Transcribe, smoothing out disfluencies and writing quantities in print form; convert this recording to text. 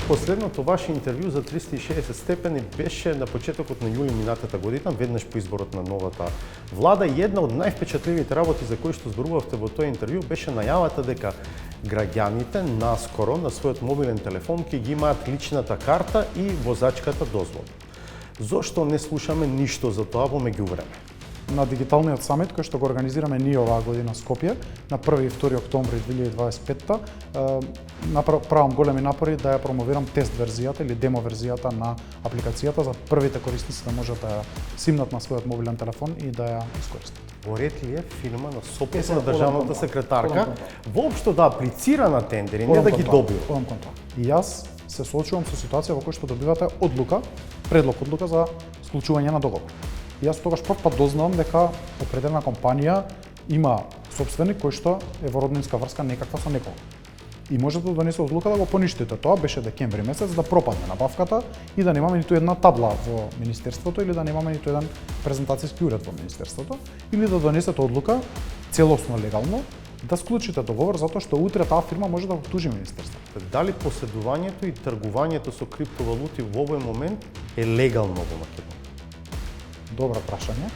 Последното ваше интервју за 360 степени беше на почетокот на јули минатата година, веднаш по изборот на новата влада, и една од највпечатливите работи за кои што зборувавте во тој интервју беше најавата дека граѓаните наскоро на својот мобилен телефон ќе ги имаат личната карта и возачката дозвола. Зошто не слушаме ништо за тоа во меѓувреме? На дигиталниот самит кој што го организираме ние оваа година Скопје на 1 и 2 октомври 2025, правам големи напори да ја промовирам тест верзијата или демо верзијата на апликацијата за првите корисници да можат да ја симнат на својот мобилен телефон и да ја искористат. Во ред ли е фирма на сопот на државната секретарка воопшто да аплицира на тендери, не да ги добива? И јас се соочувам со ситуација во која што добивате одлука, предлог одлука за склучување на договор. Јас тогаш прв пат дознавам дека определена компанија има сопственик кој што е во роднинска врска некаква со некого. И може да донесе одлука да го поништите. Тоа беше декември месец, да пропадне набавката и да немаме ниту една табла во министерството или да немаме ниту еден презентацијски уред во министерството, или да донесете одлука целосно легално да склучите договор затоа што утре таа фирма може да го тужи министерството. Дали поседувањето и тргувањето со криптовалути во овој момент е легално во Македонија? Добро прашање.